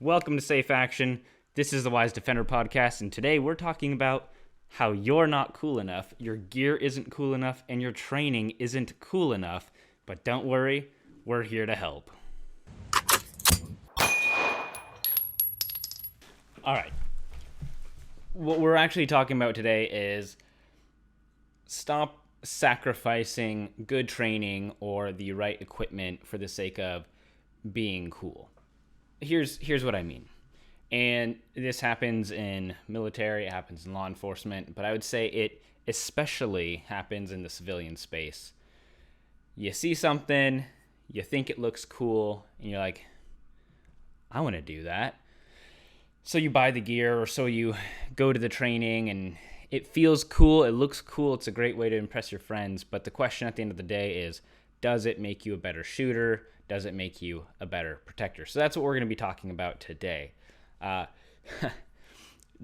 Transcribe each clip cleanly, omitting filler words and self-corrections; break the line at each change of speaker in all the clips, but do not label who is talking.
Welcome to Safe Action. This is the Wise Defender podcast, and today we're talking about how you're not cool enough, your gear isn't cool enough, and your training isn't cool enough. But don't worry, we're here to help. All right. What we're actually talking about today is stop sacrificing good training or the right equipment for the sake of being cool. Here's what I mean. And this happens in military, it happens in law enforcement, but I would say it especially happens in the civilian space. You see something, you think it looks cool, and you're like, I want to do that. So you buy the gear, or so you go to the training, and it feels cool, it looks cool, it's a great way to impress your friends, but the question at the end of the day is, does it make you a better shooter? Does it make you a better protector? So that's what we're going to be talking about today.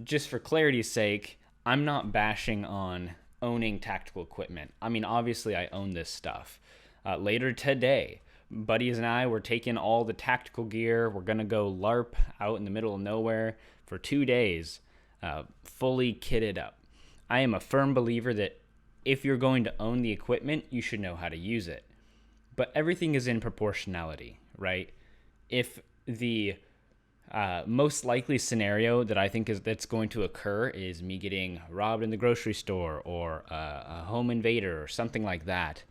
Just for clarity's sake, I'm not bashing on owning tactical equipment. I mean, obviously I own this stuff. Later today, buddies and I were taking all the tactical gear. We're going to go LARP out in the middle of nowhere for 2 days, fully kitted up. I am a firm believer that if you're going to own the equipment, you should know how to use it. But everything is in proportionality, right? If the most likely scenario that I think that's going to occur is me getting robbed in the grocery store or a home invader or something like that,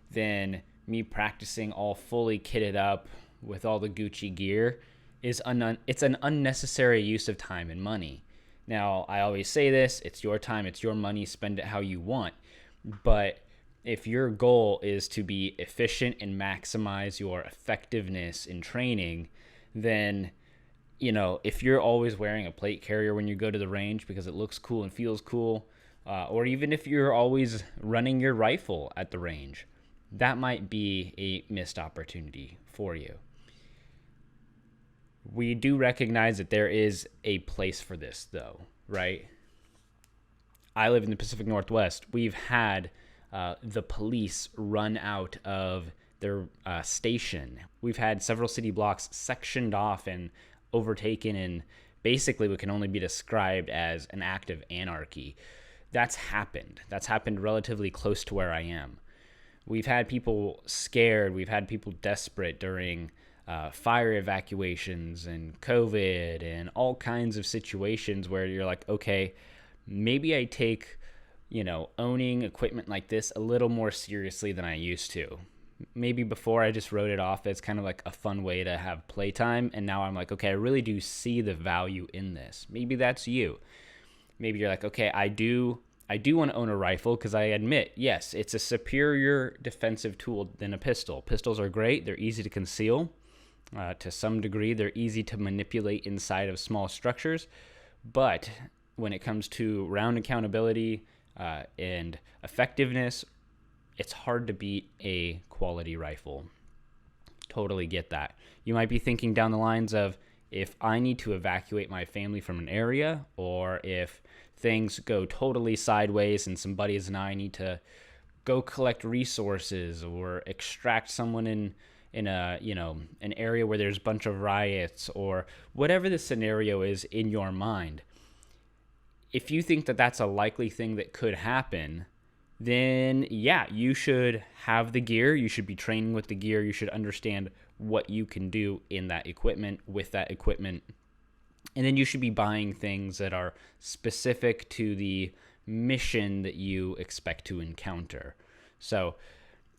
then me practicing all fully kitted up with all the Gucci gear is it's an unnecessary use of time and money. Now, I always say this, it's your time, it's your money, spend it how you want. But if your goal is to be efficient and maximize your effectiveness in training, then, if you're always wearing a plate carrier when you go to the range because it looks cool and feels cool, or even if you're always running your rifle at the range, that might be a missed opportunity for you. We do recognize that there is a place for this, though, right? I live in the Pacific Northwest. We've had the police run out of their station. We've had several city blocks sectioned off and overtaken in basically what can only be described as an act of anarchy. That's happened. That's happened relatively close to where I am. We've had people scared. We've had people desperate during fire evacuations and COVID and all kinds of situations where you're like, okay, maybe I take owning equipment like this a little more seriously than I used to. Maybe before I just wrote it off as kind of like a fun way to have playtime, and now I'm like, okay, I really do see the value in this. Maybe that's you. Maybe you're like, okay, I do want to own a rifle because I admit, yes, it's a superior defensive tool than a pistol. Pistols are great. They're easy to conceal. To some degree, they're easy to manipulate inside of small structures. But when it comes to round accountability, and effectiveness, it's hard to beat a quality rifle. Totally get that. You might be thinking down the lines of, if I need to evacuate my family from an area, or if things go totally sideways and some buddies and I need to go collect resources or extract someone in a an area where there's a bunch of riots, or whatever the scenario is in your mind. If you think that that's a likely thing that could happen, then yeah, you should have the gear. You should be training with the gear. You should understand what you can do in that equipment, with that equipment. And then you should be buying things that are specific to the mission that you expect to encounter. So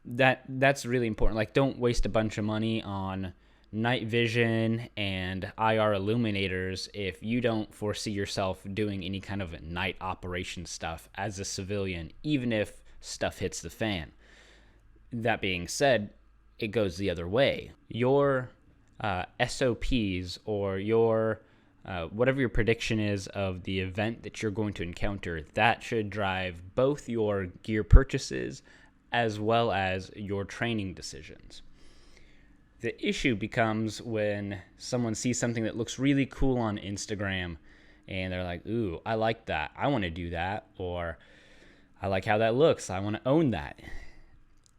that's really important. Like, don't waste a bunch of money on night vision and IR illuminators if you don't foresee yourself doing any kind of night operation stuff as a civilian, even if stuff hits the fan. That being said, it goes the other way. Your SOPs, or your whatever your prediction is of the event that you're going to encounter, that should drive both your gear purchases as well as your training decisions. The issue becomes when someone sees something that looks really cool on Instagram and they're like, ooh, I like that. I want to do that. Or I like how that looks. I want to own that.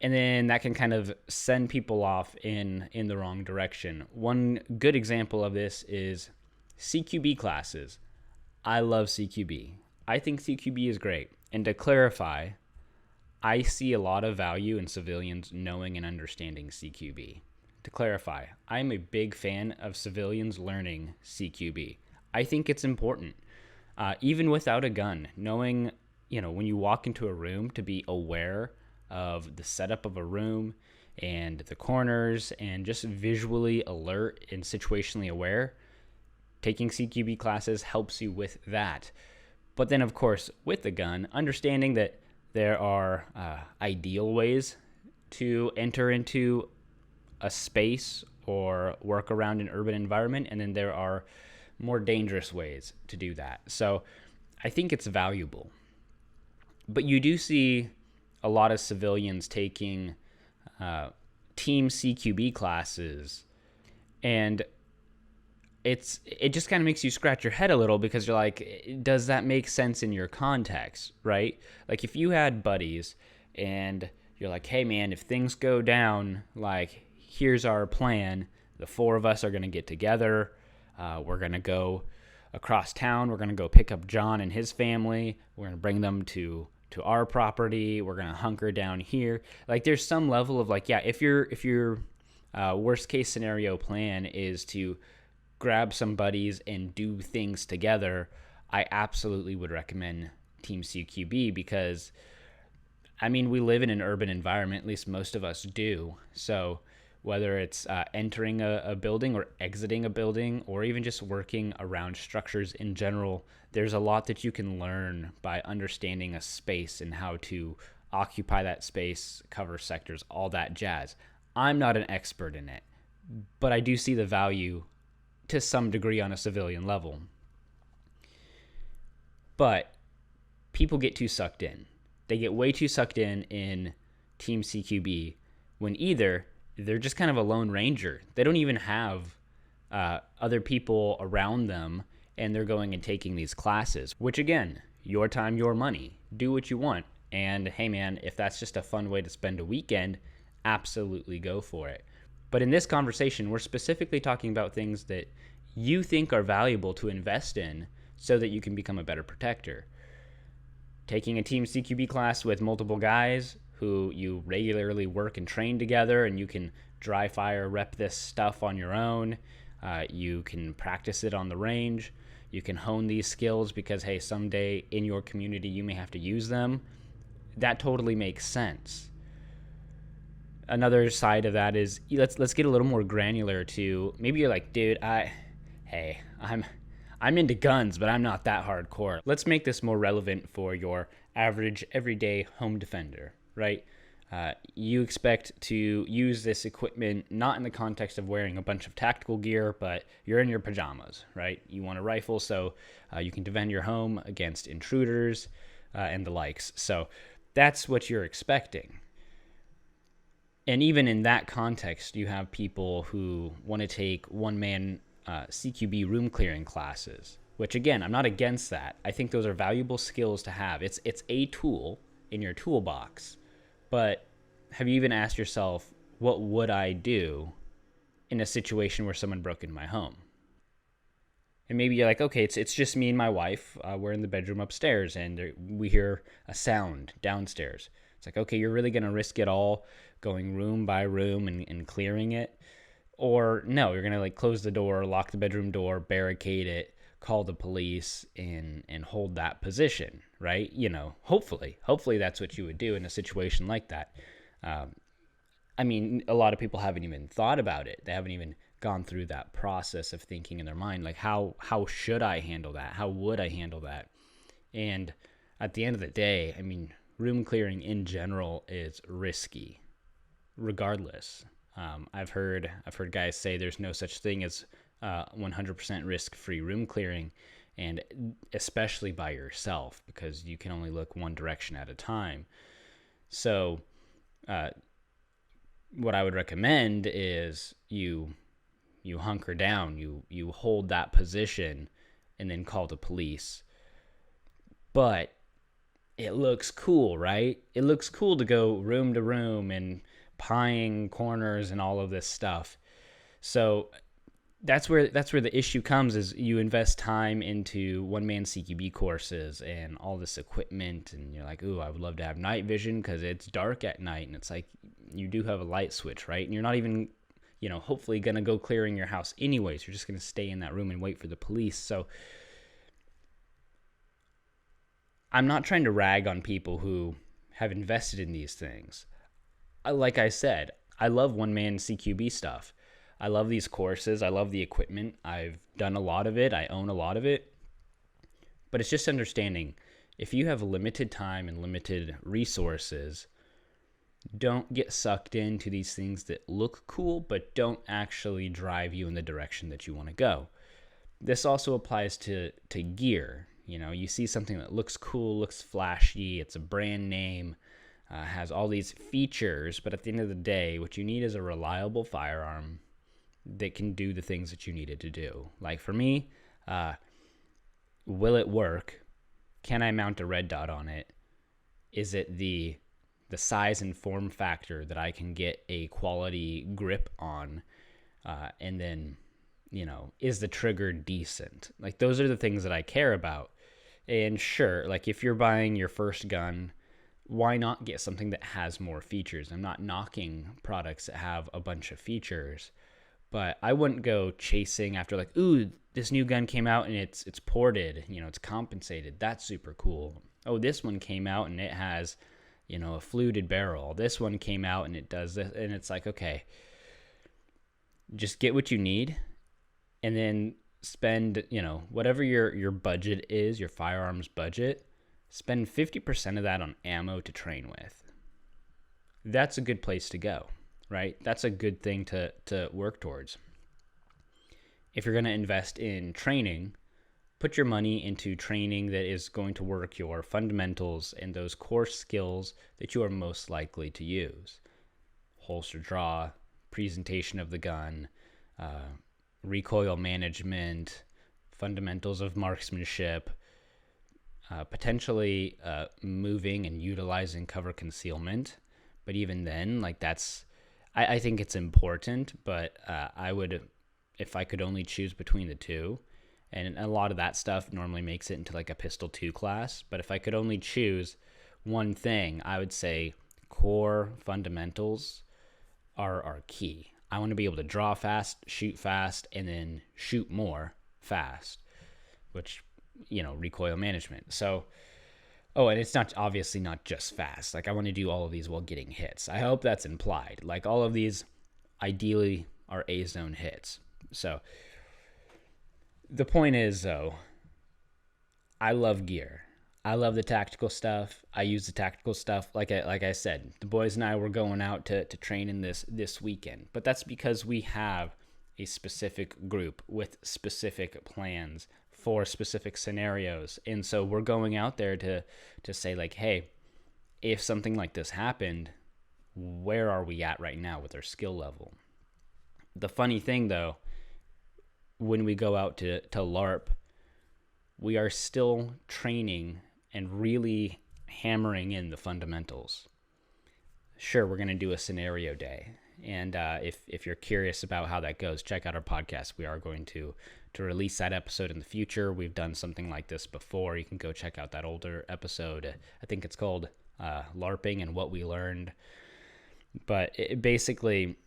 And then that can kind of send people off in the wrong direction. One good example of this is CQB classes. I love CQB. I think CQB is great. And to clarify, I see a lot of value in civilians knowing and understanding CQB. To clarify, I'm a big fan of civilians learning CQB. I think it's important, even without a gun, knowing, when you walk into a room, to be aware of the setup of a room and the corners and just visually alert and situationally aware. Taking CQB classes helps you with that. But then, of course, with the gun, understanding that there are ideal ways to enter into a space or work around an urban environment, and then there are more dangerous ways to do that. So I think it's valuable. But you do see a lot of civilians taking team CQB classes, and it just kind of makes you scratch your head a little, because you're like, does that make sense in your context, right? Like if you had buddies and you're like, hey man, if things go down, like here's our plan. The four of us are going to get together. We're going to go across town. We're going to go pick up John and his family. We're going to bring them to our property. We're going to hunker down here. Like there's some level of like, yeah, if your worst case scenario plan is to grab some buddies and do things together, I absolutely would recommend Team CQB, because we live in an urban environment, at least most of us do. So whether it's entering a building or exiting a building, or even just working around structures in general, there's a lot that you can learn by understanding a space and how to occupy that space, cover sectors, all that jazz. I'm not an expert in it, but I do see the value to some degree on a civilian level. But people get too sucked in. They get way too sucked in Team CQB, when either they're just kind of a lone ranger. They don't even have other people around them, and they're going and taking these classes, which again, your time, your money. Do what you want. And hey man, if that's just a fun way to spend a weekend, absolutely go for it. But in this conversation, we're specifically talking about things that you think are valuable to invest in so that you can become a better protector. Taking a Team CQB class with multiple guys who you regularly work and train together, and you can dry fire rep this stuff on your own. You can practice it on the range. You can hone these skills because, hey, someday in your community you may have to use them. That totally makes sense. Another side of that is, let's get a little more granular to, maybe you're like, dude, I'm into guns, but I'm not that hardcore. Let's make this more relevant for your average everyday home defender, right? You expect to use this equipment not in the context of wearing a bunch of tactical gear, but you're in your pajamas, right? You want a rifle so you can defend your home against intruders and the likes. So that's what you're expecting. And even in that context, you have people who want to take one-man CQB room clearing classes, which again, I'm not against that. I think those are valuable skills to have. It's a tool in your toolbox. But have you even asked yourself, what would I do in a situation where someone broke into my home? And maybe you're like, okay, it's just me and my wife. We're in the bedroom upstairs, and we hear a sound downstairs. It's like, okay, you're really going to risk it all going room by room and clearing it? Or no, you're going to like close the door, lock the bedroom door, barricade it, call the police, and hold that position, right? Hopefully that's what you would do in a situation like that. A lot of people haven't even thought about it. They haven't even gone through that process of thinking in their mind, like, how should I handle that? How would I handle that? And at the end of the day, room clearing in general is risky, regardless. I've heard guys say there's no such thing as 100% risk-free room clearing, and especially by yourself, because you can only look one direction at a time. So what I would recommend is you hunker down, you hold that position, and then call the police. But it looks cool, right? It looks cool to go room to room and pieing corners and all of this stuff. So that's where the issue comes is you invest time into one man CQB courses and all this equipment, and you're like, ooh, I would love to have night vision because it's dark at night, and it's like you do have a light switch, right? And you're not even, hopefully gonna go clearing your house anyways. You're just gonna stay in that room and wait for the police. So I'm not trying to rag on people who have invested in these things. Like I said, I love one man CQB stuff. I love these courses. I love the equipment. I've done a lot of it. I own a lot of it. But it's just understanding if you have limited time and limited resources, don't get sucked into these things that look cool but don't actually drive you in the direction that you want to go. This also applies to gear. You see something that looks cool, looks flashy, it's a brand name, has all these features, but at the end of the day, what you need is a reliable firearm that can do the things that you need it to do. Like for me, will it work? Can I mount a red dot on it? Is it the size and form factor that I can get a quality grip on? And then, is the trigger decent? Like those are the things that I care about. And sure, like if you're buying your first gun, why not get something that has more features? I'm not knocking products that have a bunch of features, but I wouldn't go chasing after like, ooh, this new gun came out and it's ported, it's compensated. That's super cool. Oh, this one came out and it has, a fluted barrel. This one came out and it does this. And it's like, okay, just get what you need and then spend, whatever your budget is, your firearms budget, spend 50% of that on ammo to train with. That's a good place to go. Right? That's a good thing to work towards. If you're going to invest in training, put your money into training that is going to work your fundamentals and those core skills that you are most likely to use. Holster draw, presentation of the gun, recoil management, fundamentals of marksmanship, potentially moving and utilizing cover concealment. But even then, like I think it's important, but I would, if I could only choose between the two, and a lot of that stuff normally makes it into like a Pistol 2 class, but if I could only choose one thing, I would say core fundamentals are key. I want to be able to draw fast, and then shoot more fast, which, recoil management. So, and it's obviously not just fast. Like I want to do all of these while getting hits. I hope that's implied. Like all of these ideally are A-zone hits. So the point is though, I love gear. I love the tactical stuff. I use the tactical stuff. Like I said, the boys and I were going out to train in this weekend, but that's because we have a specific group with specific plans for specific scenarios. And so we're going out there to say like, hey, if something like this happened, where are we at right now with our skill level? The funny thing though, when we go out to LARP, we are still training and really hammering in the fundamentals. Sure, we're going to do a scenario day. And if you're curious about how that goes, check out our podcast. We are going to release that episode in the future. We've done something like this before. You can go check out that older episode. I think it's called LARPing and What We Learned. But basically,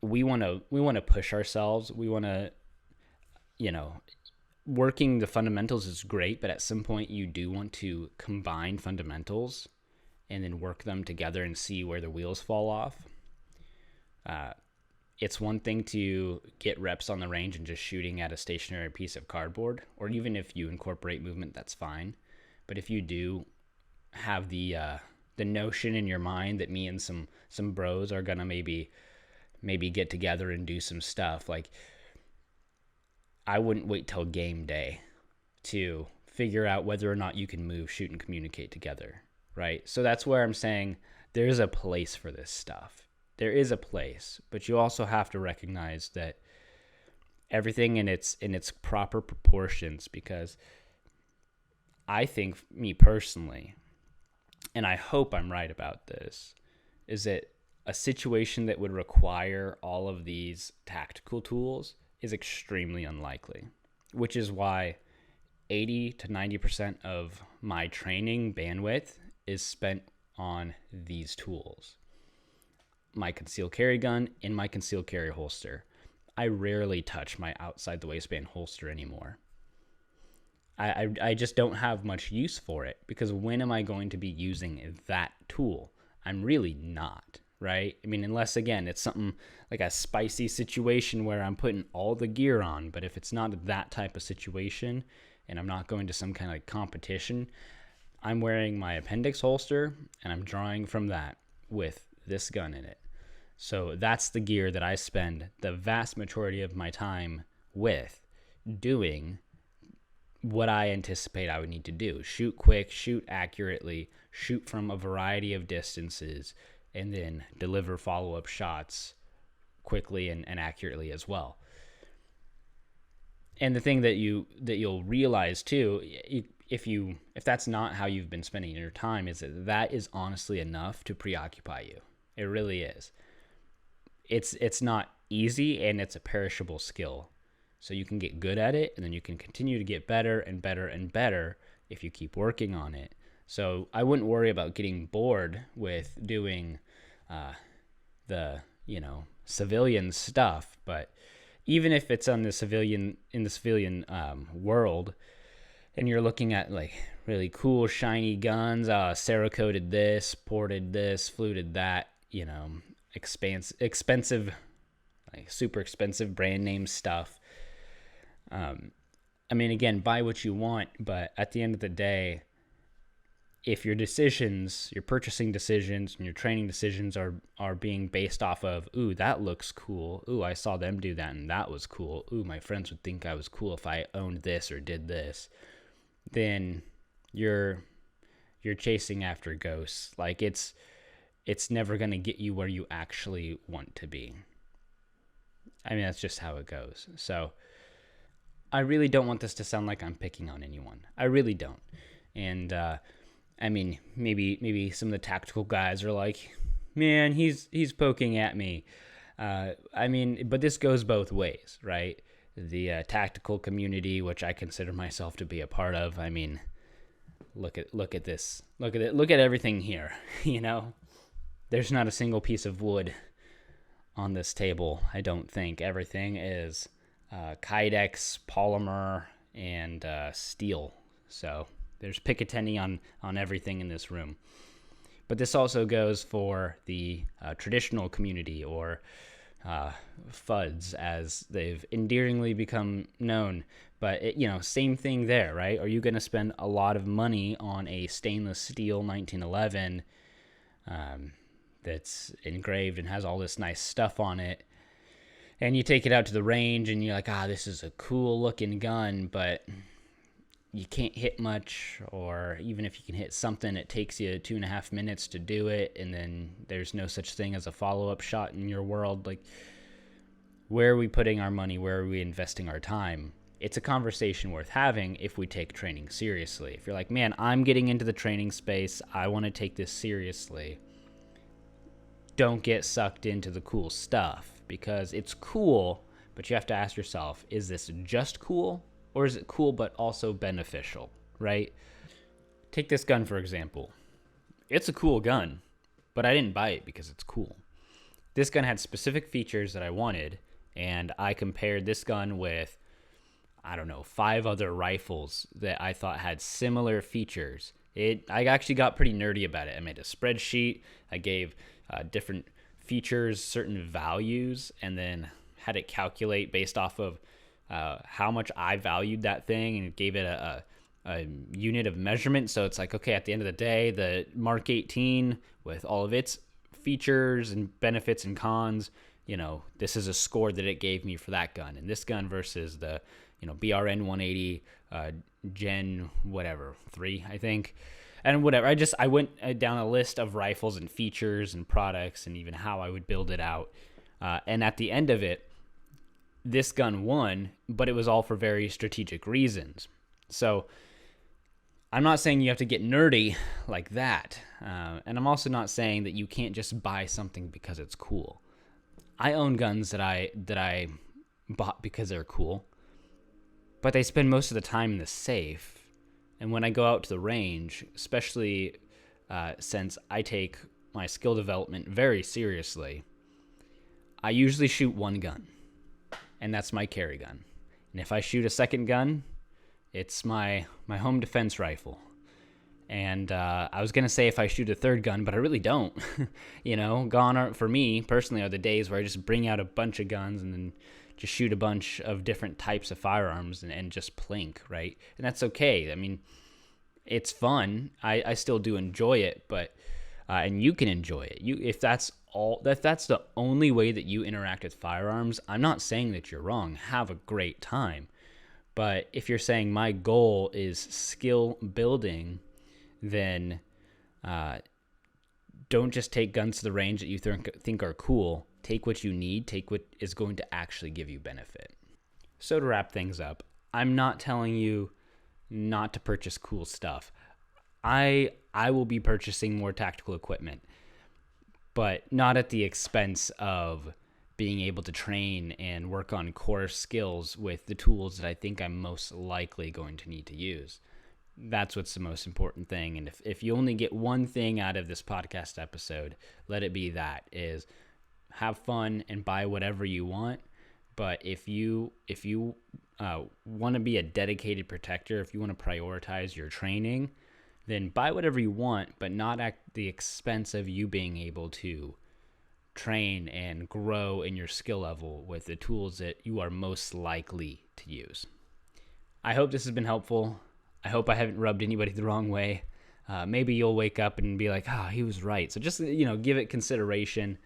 we want to push ourselves. We want to, working the fundamentals is great, but at some point you do want to combine fundamentals and then work them together and see where the wheels fall off. It's one thing to get reps on the range and just shooting at a stationary piece of cardboard, or even if you incorporate movement, that's fine. But if you do have the notion in your mind that me and some bros are gonna maybe get together and do some stuff, like I wouldn't wait till game day to figure out whether or not you can move, shoot, and communicate together, right? So that's where I'm saying there's a place for this stuff. There is a place, but you also have to recognize that everything in its proper proportions, because I think, me personally, and I hope I'm right about this, is that a situation that would require all of these tactical tools is extremely unlikely, which is why 80 to 90% of my training bandwidth is spent on these tools. My concealed carry gun in my concealed carry holster. I rarely touch my outside the waistband holster anymore. I just don't have much use for it, because when am I going to be using that tool? I'm really not, right? I mean, unless, again, it's something like a spicy situation where I'm putting all the gear on. But if it's not that type of situation and I'm not going to some kind of like competition, I'm wearing my appendix holster and I'm drawing from that with this gun in it. So that's the gear that I spend the vast majority of my time with, doing what I anticipate I would need to do. Shoot quick, shoot accurately, shoot from a variety of distances, and then deliver follow-up shots quickly and accurately as well. And the thing that you'll realize too, if that's not how you've been spending your time, is that is honestly enough to preoccupy you. It really is. It's not easy, and it's a perishable skill. So you can get good at it, and then you can continue to get better and better and better if you keep working on it. So I wouldn't worry about getting bored with doing the civilian stuff. But even if it's in the civilian world, and you're looking at like really cool shiny guns, Cerakoted this, ported this, fluted that, expensive, like super expensive brand name stuff. I mean, again, buy what you want, but at the end of the day, if your purchasing decisions and your training decisions are being based off of, ooh, that looks cool. Ooh, I saw them do that and that was cool. Ooh, my friends would think I was cool if I owned this or did this. Then you're chasing after ghosts. Like it's never going to get you where you actually want to be. I mean, that's just how it goes. So I really don't want this to sound like I'm picking on anyone. I really don't. And I mean, maybe some of the tactical guys are like, man, he's poking at me. I mean, but this goes both ways, right? The tactical community, which I consider myself to be a part of. I mean, look at this. Look at everything here. There's not a single piece of wood on this table. I don't think. Everything is Kydex, polymer, and steel. So there's Picatinny on everything in this room. But this also goes for the traditional community, or FUDs, as they've endearingly become known. But same thing there, right? Are you going to spend a lot of money on a stainless steel 1911 that's engraved and has all this nice stuff on it, and you take it out to the range and you're like, this is a cool looking gun, but you can't hit much, or even if you can hit something, it takes you 2.5 minutes to do it, and then there's no such thing as a follow-up shot in your world. Like, where are we putting our money? Where are we investing our time? It's a conversation worth having if we take training seriously. If you're like, man, I'm getting into the training space, I want to take this seriously, don't get sucked into the cool stuff, because it's cool, but you have to ask yourself, is this just cool, or is it cool but also beneficial, right? Take this gun, for example. It's a cool gun, but I didn't buy it because it's cool. This gun had specific features that I wanted, and I compared this gun with, 5 other rifles that I thought had similar features. I actually got pretty nerdy about it. I made a spreadsheet. I gave different features certain values, and then had it calculate based off of how much I valued that thing, and gave it a unit of measurement. So it's like, okay, at the end of the day, the Mark 18 with all of its features and benefits and cons, this is a score that it gave me for that gun. And this gun versus the BRN 180 Gen 3, I think. And whatever, I went down a list of rifles and features and products and even how I would build it out. And at the end of it, this gun won, but it was all for very strategic reasons. So I'm not saying you have to get nerdy like that. And I'm also not saying that you can't just buy something because it's cool. I own guns that I bought because they're cool, but they spend most of the time in the safe. And when I go out to the range, especially since I take my skill development very seriously, I usually shoot one gun, and that's my carry gun. And if I shoot a second gun, it's my home defense rifle. And I was going to say if I shoot a third gun, but I really don't. Gone are, for me personally, are the days where I just bring out a bunch of guns and then just shoot a bunch of different types of firearms and just plink, right? And that's okay. I mean, it's fun. I still do enjoy it, but and you can enjoy it. If that's the only way that you interact with firearms, I'm not saying that you're wrong. Have a great time. But if you're saying my goal is skill building, then don't just take guns to the range that you think are cool. Take what you need. Take what is going to actually give you benefit. So to wrap things up, I'm not telling you not to purchase cool stuff. I will be purchasing more tactical equipment, but not at the expense of being able to train and work on core skills with the tools that I think I'm most likely going to need to use. That's what's the most important thing. And if you only get one thing out of this podcast episode, let it be that is have fun and buy whatever you want. But if you want to be a dedicated protector, if you want to prioritize your training, then buy whatever you want, but not at the expense of you being able to train and grow in your skill level with the tools that you are most likely to use. I hope this has been helpful. I hope I haven't rubbed anybody the wrong way. Maybe you'll wake up and be like, he was right. So just, give it consideration.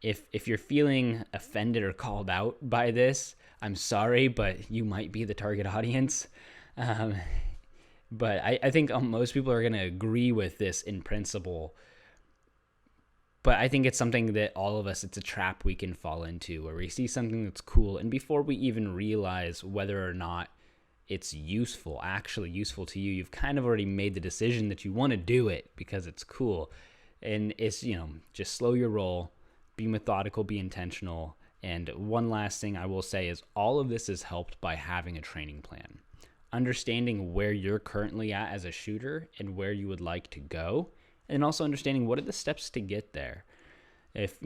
If you're feeling offended or called out by this, I'm sorry, but you might be the target audience. But I think most people are going to agree with this in principle. But I think it's something that all of us, it's a trap we can fall into where we see something that's cool. And before we even realize whether or not it's actually useful to you, you've kind of already made the decision that you want to do it because it's cool. And it's, just slow your roll, be methodical, be intentional. And one last thing I will say is all of this is helped by having a training plan. Understanding where you're currently at as a shooter and where you would like to go, and also understanding what are the steps to get there. If,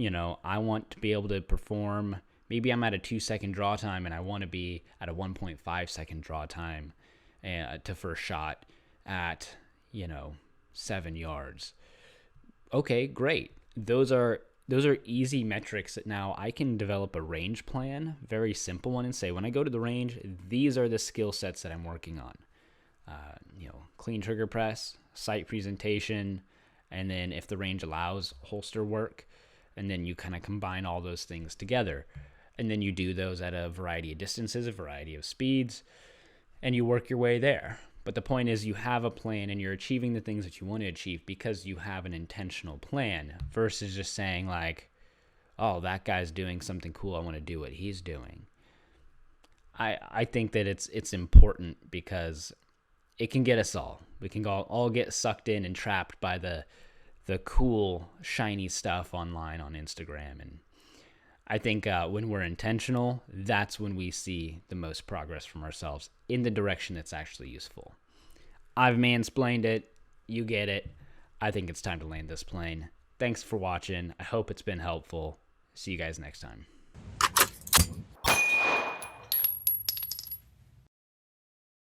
I want to be able to perform, maybe I'm at a 2-second draw time and I want to be at a 1.5-second draw time to first shot at, 7 yards. Okay, great. Those are easy metrics that now I can develop a range plan, very simple one, and say, when I go to the range, these are the skill sets that I'm working on. Clean trigger press, sight presentation, and then if the range allows, holster work. And then you kind of combine all those things together. And then you do those at a variety of distances, a variety of speeds, and you work your way there. But the point is you have a plan and you're achieving the things that you want to achieve because you have an intentional plan versus just saying like, oh, that guy's doing something cool, I want to do what he's doing. I think that it's important because it can get us all. We can all get sucked in and trapped by the cool, shiny stuff online on Instagram. And I think when we're intentional, that's when we see the most progress from ourselves in the direction that's actually useful. I've mansplained it. You get it. I think it's time to land this plane. Thanks for watching. I hope it's been helpful. See you guys next time.